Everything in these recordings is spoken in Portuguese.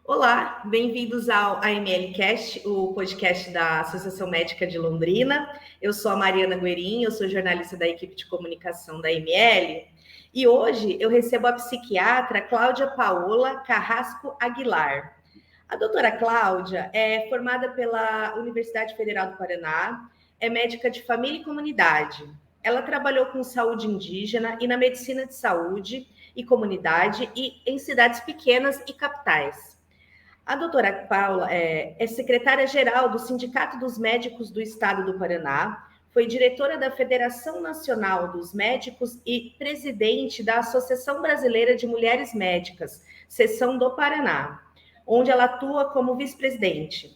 Olá, bem-vindos ao AMLcast, o podcast da Associação Médica de Londrina. Eu sou a Mariana Guerin, eu sou jornalista da equipe de comunicação da AML e hoje eu recebo a psiquiatra Cláudia Paola Carrasco Aguilar. A doutora Cláudia é formada pela Universidade Federal do Paraná, é médica de família e comunidade. Ela trabalhou com saúde indígena e na medicina de saúde e comunidade e em cidades pequenas e capitais. A doutora Paula é secretária-geral do Sindicato dos Médicos do Estado do Paraná, foi diretora da Federação Nacional dos Médicos e presidente da Associação Brasileira de Mulheres Médicas, seção do Paraná, onde ela atua como vice-presidente.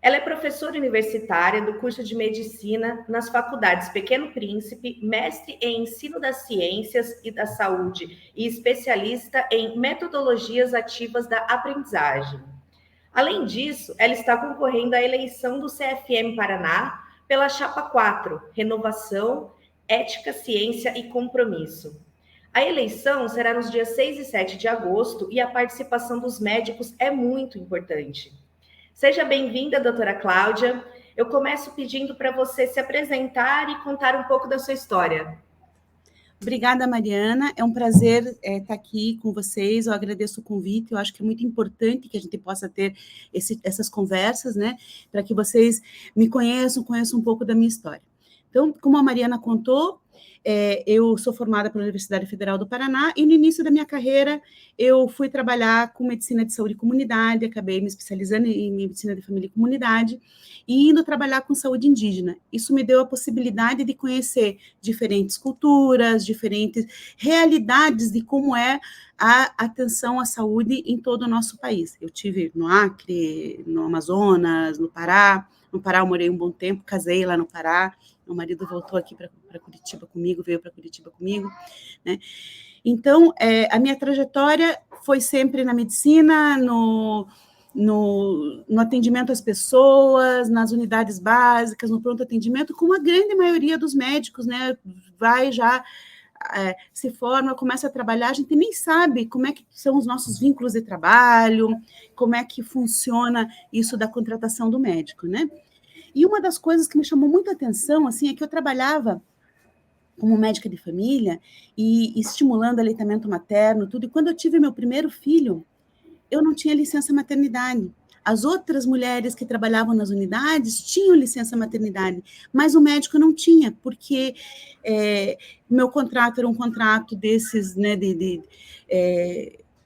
Ela é professora universitária do curso de medicina nas faculdades Pequeno Príncipe, mestre em ensino das ciências e da saúde e especialista em metodologias ativas da aprendizagem. Além disso, ela está concorrendo à eleição do CFM Paraná pela Chapa 4, Renovação, Ética, Ciência e Compromisso. A eleição será nos dias 6 e 7 de agosto e a participação dos médicos é muito importante. Seja bem-vinda, doutora Cláudia. Eu começo pedindo para você se apresentar e contar um pouco da sua história. Obrigada, Mariana. É um prazer estar aqui com vocês. Eu agradeço o convite. Eu acho que é muito importante que a gente possa ter essas conversas, né? Para que vocês me conheçam um pouco da minha história. Então, como a Mariana contou, eu sou formada pela Universidade Federal do Paraná e no início da minha carreira eu fui trabalhar com medicina de saúde e comunidade, acabei me especializando em medicina de família e comunidade e indo trabalhar com saúde indígena. Isso me deu a possibilidade de conhecer diferentes culturas, diferentes realidades de como é a atenção à saúde em todo o nosso país. Eu tive no Acre, no Amazonas, no Pará. No Pará eu morei um bom tempo, casei lá no Pará. Meu marido voltou aqui para Curitiba comigo, veio para Curitiba comigo, né? Então, a minha trajetória foi sempre na medicina, no atendimento às pessoas, nas unidades básicas, no pronto atendimento, como a grande maioria dos médicos, né? Vai já se forma, começa a trabalhar, a gente nem sabe como é que são os nossos vínculos de trabalho, como é que funciona isso da contratação do médico, né? E uma das coisas que me chamou muita atenção, assim, é que eu trabalhava como médica de família e estimulando aleitamento materno, tudo. E quando eu tive meu primeiro filho, eu não tinha licença maternidade. As outras mulheres que trabalhavam nas unidades tinham licença maternidade, mas o médico não tinha, porque meu contrato era um contrato desses, né,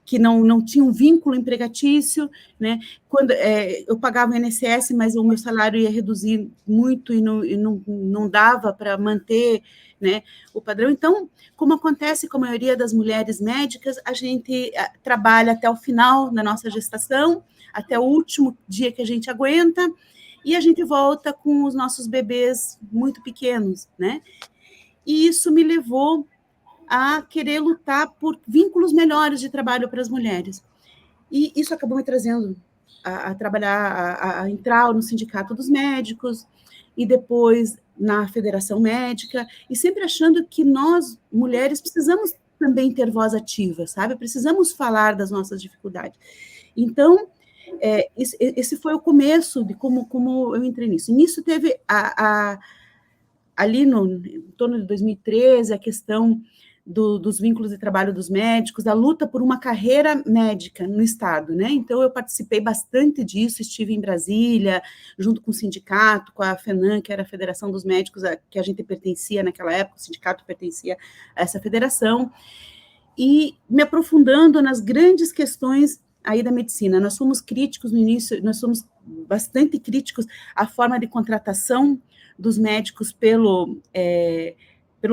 que não tinha um vínculo empregatício, né? Quando eu pagava o INSS, mas o meu salário ia reduzir muito e não dava para manter, né, o padrão. Então, como acontece com a maioria das mulheres médicas, a gente trabalha até o final da nossa gestação, até o último dia que a gente aguenta, e a gente volta com os nossos bebês muito pequenos, né? E isso me levou a querer lutar por vínculos melhores de trabalho para as mulheres. E isso acabou me trazendo a trabalhar, a entrar no Sindicato dos Médicos, e depois na Federação Médica, e sempre achando que nós, mulheres, precisamos também ter voz ativa, sabe? Precisamos falar das nossas dificuldades. Então, esse foi o começo de como eu entrei nisso. E nisso teve, ali em torno de 2013, a questão dos vínculos de trabalho dos médicos, da luta por uma carreira médica no Estado, né? Então, eu participei bastante disso, estive em Brasília, junto com o sindicato, com a FENAM, que era a Federação dos Médicos, que a gente pertencia naquela época, o sindicato pertencia a essa federação, e me aprofundando nas grandes questões aí da medicina. Nós fomos críticos no início, nós somos bastante críticos à forma de contratação dos médicos pelo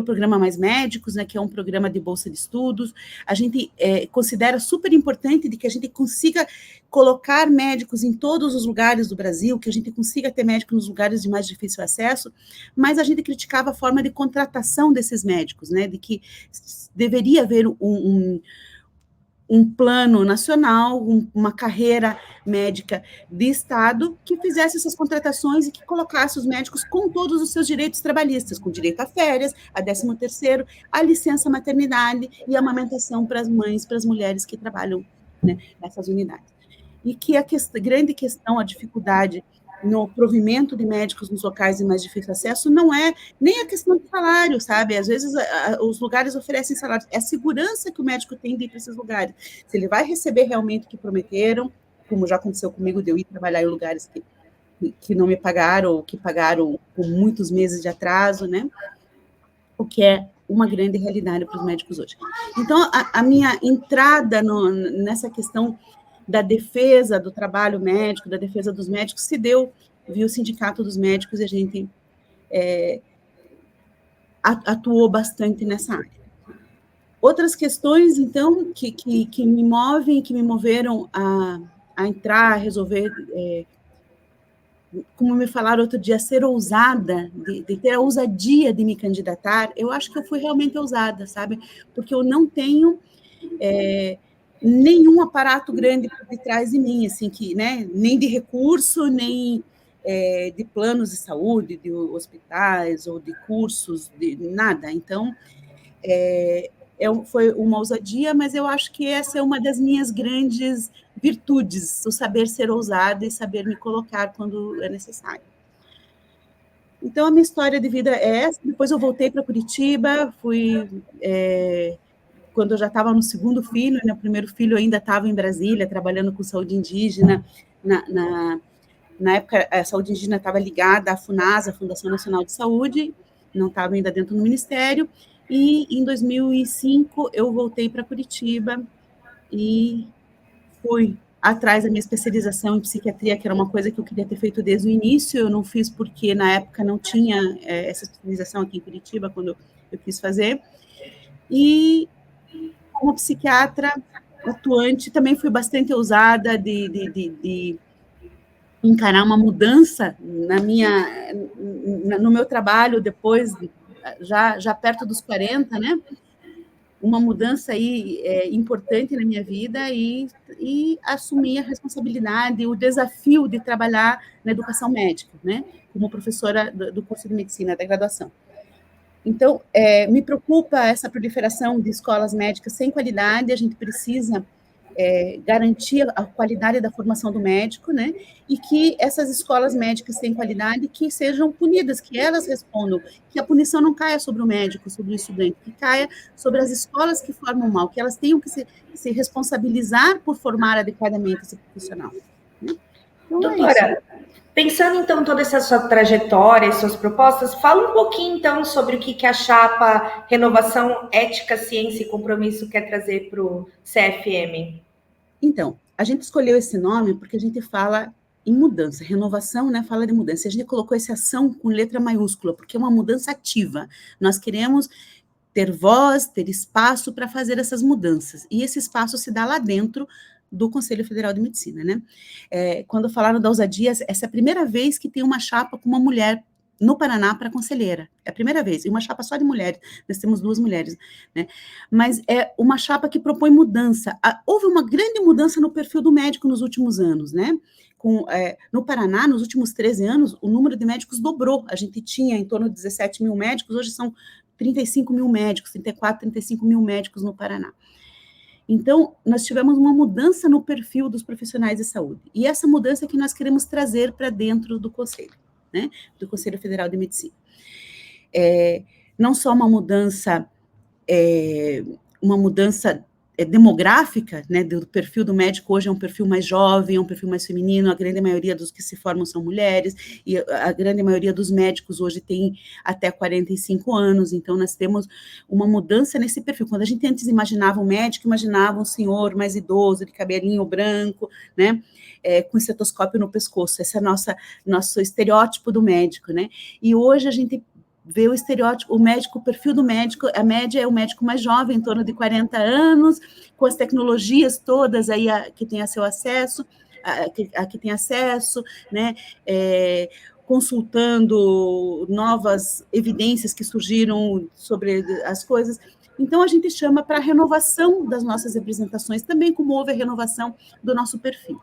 programa Mais Médicos, né, que é um programa de bolsa de estudos. A gente considera super importante de que a gente consiga colocar médicos em todos os lugares do Brasil, que a gente consiga ter médicos nos lugares de mais difícil acesso, mas a gente criticava a forma de contratação desses médicos, né, de que deveria haver um plano nacional, uma carreira médica de Estado que fizesse essas contratações e que colocasse os médicos com todos os seus direitos trabalhistas, com direito a férias, a 13º, a licença maternidade e a amamentação para as mães, para as mulheres que trabalham, né, nessas unidades. e que a grande questão, a dificuldade no provimento de médicos nos locais de mais difícil acesso não é nem a questão do salário, sabe? Às vezes os lugares oferecem salários, é a segurança que o médico tem de ir para esses lugares. Se ele vai receber realmente o que prometeram, como já aconteceu comigo, de eu ir trabalhar em lugares que não me pagaram, ou que pagaram com muitos meses de atraso, né? O que é uma grande realidade para os médicos hoje. Então, a minha entrada nessa questão da defesa do trabalho médico, da defesa dos médicos, se deu via o Sindicato dos Médicos, e a gente atuou bastante nessa área. Outras questões, então, que me movem, que me moveram a entrar, a resolver, como me falaram outro dia, ser ousada, de ter a ousadia de me candidatar, eu acho que eu fui realmente ousada, sabe? Porque eu não tenho nenhum aparato grande por detrás de mim, assim, que, né, nem de recurso, nem de planos de saúde, de hospitais, ou de cursos, de nada. Então, foi uma ousadia, mas eu acho que essa é uma das minhas grandes virtudes, o saber ser ousada e saber me colocar quando é necessário. Então, a minha história de vida é essa. Depois eu voltei para Curitiba, quando eu já estava no segundo filho, né, o primeiro filho eu ainda estava em Brasília, trabalhando com saúde indígena. Na época, a saúde indígena estava ligada à FUNASA, Fundação Nacional de Saúde, não estava ainda dentro do Ministério, e em 2005 eu voltei para Curitiba e fui atrás da minha especialização em psiquiatria, que era uma coisa que eu queria ter feito desde o início. Eu não fiz porque na época não tinha essa especialização aqui em Curitiba, quando eu quis fazer. E como psiquiatra atuante, também fui bastante ousada de encarar uma mudança no meu trabalho depois, já perto dos 40, né? Uma mudança aí importante na minha vida e assumir a responsabilidade, o desafio de trabalhar na educação médica, né? Como professora do curso de medicina da graduação. Então, me preocupa essa proliferação de escolas médicas sem qualidade. A gente precisa garantir a qualidade da formação do médico, né? E que essas escolas médicas sem qualidade que sejam punidas, que elas respondam, que a punição não caia sobre o médico, sobre o estudante, que caia sobre as escolas que formam mal, que elas tenham que se responsabilizar por formar adequadamente esse profissional. Né? Então, doutora, pensando então toda essa sua trajetória e suas propostas, fala um pouquinho então sobre o que a chapa Renovação, Ética, Ciência e Compromisso quer trazer para o CFM. Então, a gente escolheu esse nome porque a gente fala em mudança, renovação, né, fala de mudança. A gente colocou essa ação com letra maiúscula, porque é uma mudança ativa. Nós queremos ter voz, ter espaço para fazer essas mudanças. E esse espaço se dá lá dentro do Conselho Federal de Medicina, né? Quando falaram da ousadia, essa é a primeira vez que tem uma chapa com uma mulher no Paraná para conselheira. É a primeira vez. E uma chapa só de mulheres. Nós temos 2 mulheres, né? Mas é uma chapa que propõe mudança. Houve uma grande mudança no perfil do médico nos últimos anos, né? No Paraná, nos últimos 13 anos, o número de médicos dobrou. A gente tinha em torno de 17 mil médicos, hoje são 35 mil médicos, 34, 35 mil médicos no Paraná. Então, nós tivemos uma mudança no perfil dos profissionais de saúde. E essa mudança é que nós queremos trazer para dentro do Conselho, né? Do Conselho Federal de Medicina. Não só uma mudança demográfica, né, do perfil do médico. Hoje é um perfil mais jovem, é um perfil mais feminino, a grande maioria dos que se formam são mulheres, e a grande maioria dos médicos hoje tem até 45 anos, então nós temos uma mudança nesse perfil. Quando a gente antes imaginava um médico, imaginava um senhor mais idoso, de cabelinho branco, né, com estetoscópio no pescoço. Esse é nosso estereótipo do médico, né, e hoje a gente vê o estereótipo, o perfil do médico, a média é o médico mais jovem, em torno de 40 anos, com as tecnologias todas aí que tem a seu acesso, que tem acesso, né, consultando novas evidências que surgiram sobre as coisas. Então, a gente chama para a renovação das nossas representações, também como houve a renovação do nosso perfil.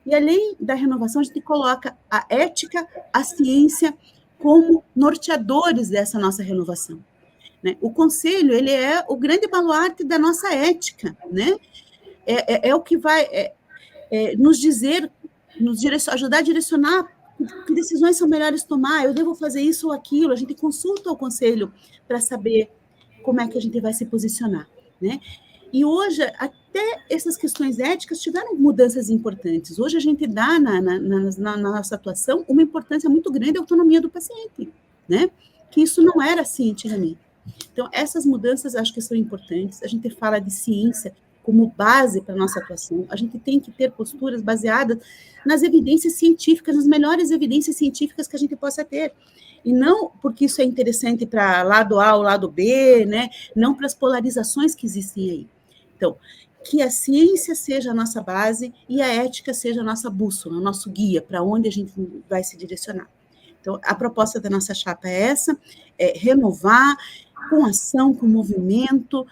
E, além da renovação, a gente coloca a ética, a ciência, como norteadores dessa nossa renovação, né? O Conselho, ele é o grande baluarte da nossa ética, né? É o que vai... ajudar a direcionar que decisões são melhores tomar, eu devo fazer isso ou aquilo, a gente consulta o conselho para saber como é que a gente vai se posicionar, né? E hoje, até essas questões éticas tiveram mudanças importantes. Hoje a gente dá na nossa atuação uma importância muito grande à autonomia do paciente, né? Que isso não era assim antigamente. Então, essas mudanças acho que são importantes. A gente fala de ciência como base para a nossa atuação. A gente tem que ter posturas baseadas nas evidências científicas, nas melhores evidências científicas que a gente possa ter. E não porque isso é interessante para lado A ou lado B, né? Não para as polarizações que existem aí. Então, que a ciência seja a nossa base e a ética seja a nossa bússola, o nosso guia para onde a gente vai se direcionar. Então, a proposta da nossa chapa é essa, é renovar com ação, com movimento,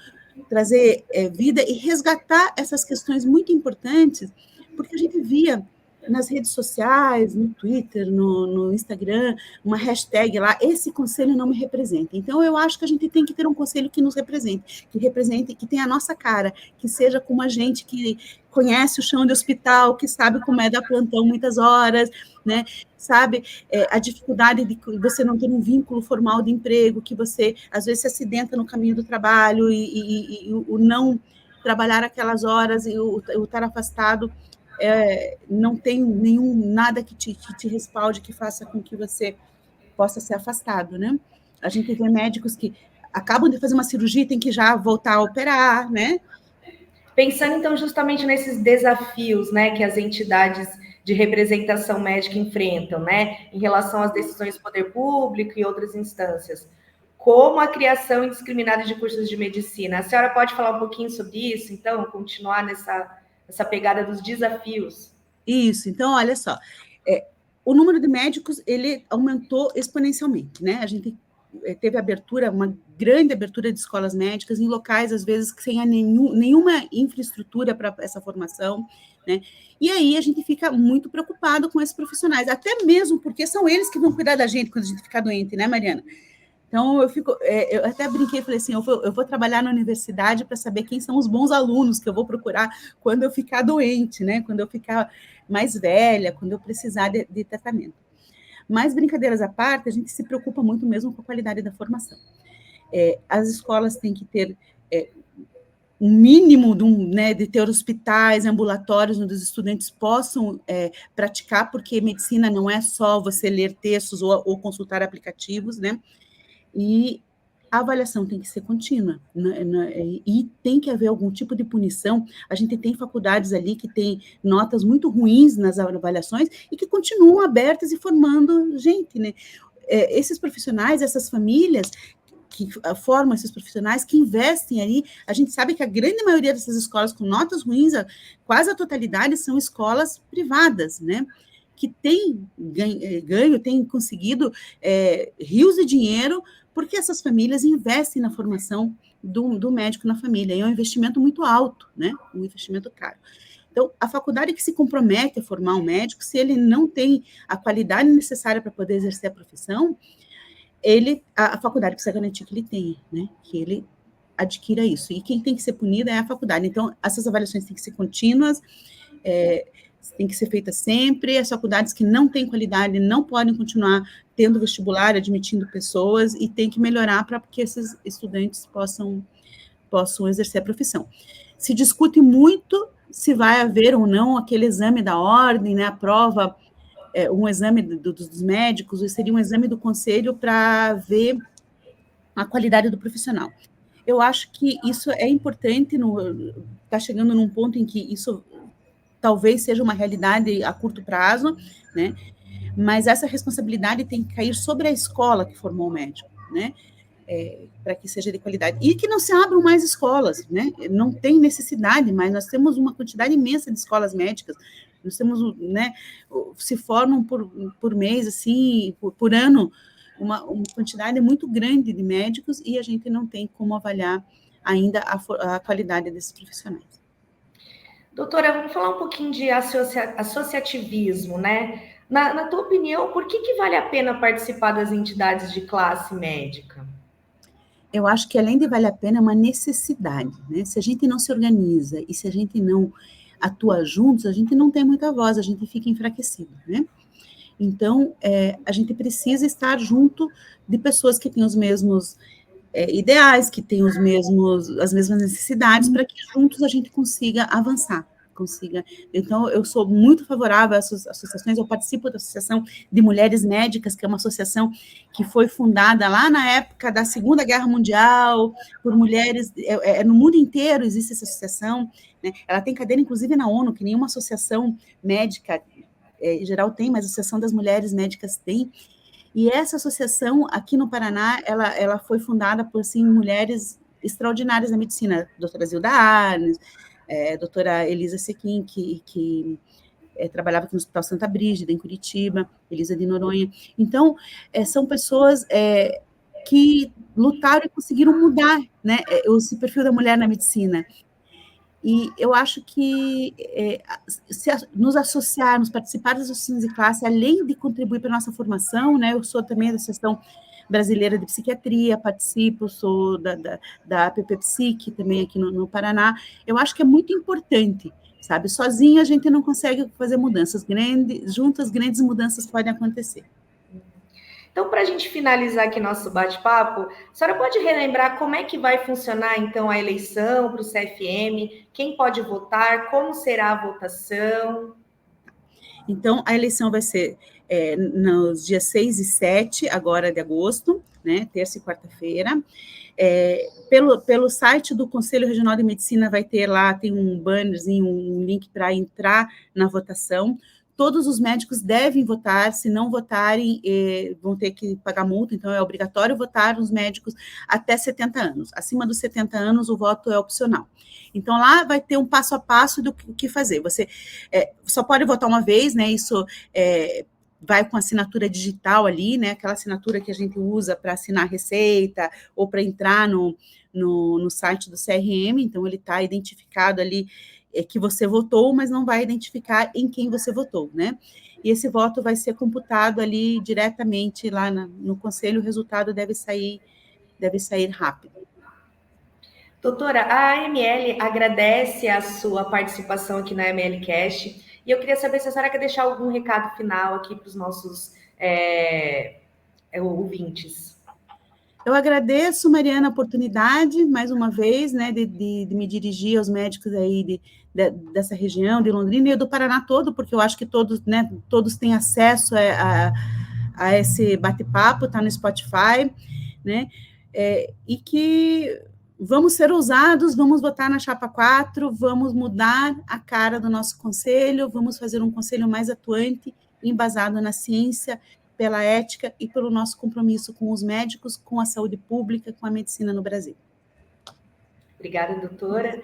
trazer vida e resgatar essas questões muito importantes, porque a gente via nas redes sociais, no Twitter, no Instagram, uma hashtag lá, esse conselho não me representa. Então, eu acho que a gente tem que ter um conselho que nos represente, que tenha a nossa cara, que seja como a gente que conhece o chão de hospital, que sabe como é dar plantão muitas horas, né? Sabe a dificuldade de você não ter um vínculo formal de emprego, que você, às vezes, se acidenta no caminho do trabalho e o não trabalhar aquelas horas e o estar afastado não tem nada que te respalde, que faça com que você possa ser afastado, né? A gente vê médicos que acabam de fazer uma cirurgia e tem que já voltar a operar, né? Pensando, então, justamente nesses desafios, né, que as entidades de representação médica enfrentam, né, em relação às decisões do poder público e outras instâncias, como a criação indiscriminada de cursos de medicina. A senhora pode falar um pouquinho sobre isso, então, continuar nessa pegada dos desafios? Isso, então, olha só, o número de médicos, ele aumentou exponencialmente, né? A gente teve uma grande abertura de escolas médicas em locais, às vezes, sem nenhuma infraestrutura para essa formação, né? E aí a gente fica muito preocupado com esses profissionais, até mesmo porque são eles que vão cuidar da gente quando a gente ficar doente, né, Mariana? Então, eu até brinquei e falei assim, eu vou trabalhar na universidade para saber quem são os bons alunos que eu vou procurar quando eu ficar doente, né? Quando eu ficar mais velha, quando eu precisar de tratamento. Mas, brincadeiras à parte, a gente se preocupa muito mesmo com a qualidade da formação. As escolas têm que ter um mínimo de ter hospitais, ambulatórios, onde os estudantes possam praticar, porque medicina não é só você ler textos ou consultar aplicativos, né? E a avaliação tem que ser contínua, né? E tem que haver algum tipo de punição. A gente tem faculdades ali que têm notas muito ruins nas avaliações e que continuam abertas e formando gente, né? Esses profissionais, essas famílias que formam esses profissionais, que investem ali, a gente sabe que a grande maioria dessas escolas com notas ruins, quase a totalidade, são escolas privadas, né? Que têm ganho, têm conseguido rios de dinheiro, porque essas famílias investem na formação do médico na família, e é um investimento muito alto, né? Um investimento caro. Então, a faculdade que se compromete a formar um médico, se ele não tem a qualidade necessária para poder exercer a profissão, a faculdade precisa garantir que ele tenha, né? Que ele adquira isso. E quem tem que ser punido é a faculdade. Então, essas avaliações têm que ser contínuas, tem que ser feita sempre. As faculdades que não têm qualidade não podem continuar tendo vestibular, admitindo pessoas, e tem que melhorar para que esses estudantes possam exercer a profissão. Se discute muito se vai haver ou não aquele exame da ordem, né, a prova, um exame dos médicos, ou seria um exame do conselho para ver a qualidade do profissional. Eu acho que isso é importante, está chegando num ponto em que isso talvez seja uma realidade a curto prazo, né? Mas essa responsabilidade tem que cair sobre a escola que formou o médico, né? Para que seja de qualidade. E que não se abram mais escolas, né? Não tem necessidade, mas nós temos uma quantidade imensa de escolas médicas, nós temos, né? Se formam por mês, assim, por ano, uma quantidade muito grande de médicos, e a gente não tem como avaliar ainda a qualidade desses profissionais. Doutora, vamos falar um pouquinho de associativismo, né? Na tua opinião, por que vale a pena participar das entidades de classe médica? Eu acho que, além de valer a pena, é uma necessidade, né? Se a gente não se organiza e se a gente não atua juntos, a gente não tem muita voz, a gente fica enfraquecido, né? Então, a gente precisa estar junto de pessoas que têm os mesmos ideais, que têm as mesmas necessidades, para que juntos a gente consiga avançar. Então, eu sou muito favorável às associações, eu participo da Associação de Mulheres Médicas, que é uma associação que foi fundada lá na época da Segunda Guerra Mundial, por mulheres, no mundo inteiro existe essa associação, né? Ela tem cadeira, inclusive, na ONU, que nenhuma associação médica, em geral tem, mas a Associação das Mulheres Médicas tem, e essa associação, aqui no Paraná, ela foi fundada por, assim, mulheres extraordinárias da medicina, doutora Zilda Arnes, doutora Elisa Sequim, que trabalhava aqui no Hospital Santa Brígida, em Curitiba, Elisa de Noronha. Então, são pessoas que lutaram e conseguiram mudar, né, esse perfil da mulher na medicina. E eu acho que se nos associarmos, participar das associações de classe, além de contribuir para a nossa formação, né, eu sou também da Associação Brasileira de Psiquiatria, participo, sou da PPPsic, também aqui no Paraná. Eu acho que é muito importante, sabe? Sozinho a gente não consegue fazer mudanças grandes, juntas grandes mudanças podem acontecer. Então, para a gente finalizar aqui nosso bate-papo, a senhora pode relembrar como é que vai funcionar, então, a eleição para o CFM? Quem pode votar? Como será a votação? Então, a eleição vai ser nos dias 6 e 7, agora de agosto, né, terça e quarta-feira. Pelo site do Conselho Regional de Medicina vai ter lá, tem um bannerzinho, um link para entrar na votação. Todos os médicos devem votar, se não votarem, vão ter que pagar multa, então é obrigatório votar os médicos até 70 anos. Acima dos 70 anos, o voto é opcional. Então, lá vai ter um passo a passo do que fazer. Você só pode votar uma vez, né? Isso vai com assinatura digital ali, né? Aquela assinatura que a gente usa para assinar a receita ou para entrar no site do CRM, então ele está identificado ali que você votou, mas não vai identificar em quem você votou, né? E esse voto vai ser computado ali diretamente lá no conselho, o resultado deve sair rápido. Doutora, a AML agradece a sua participação aqui na AML Cast, e eu queria saber se a senhora quer deixar algum recado final aqui para os nossos ouvintes. Eu agradeço, Mariana, a oportunidade, mais uma vez, né, de me dirigir aos médicos aí dessa região, de Londrina e do Paraná todo, porque eu acho que todos, né, todos têm acesso a esse bate-papo, está no Spotify, né, e que vamos ser ousados, vamos votar na Chapa 4, vamos mudar a cara do nosso conselho, vamos fazer um conselho mais atuante, embasado na ciência, pela ética e pelo nosso compromisso com os médicos, com a saúde pública, com a medicina no Brasil. Obrigada, doutora.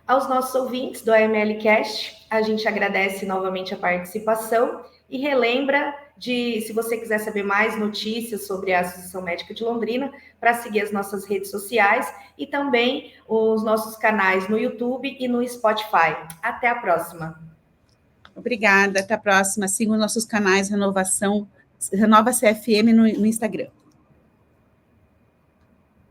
Aos nossos ouvintes do AML Cast, a gente agradece novamente a participação e relembra se você quiser saber mais notícias sobre a Associação Médica de Londrina, para seguir as nossas redes sociais e também os nossos canais no YouTube e no Spotify. Até a próxima. Obrigada, até a próxima. Sigam nossos canais Renova CFM no Instagram.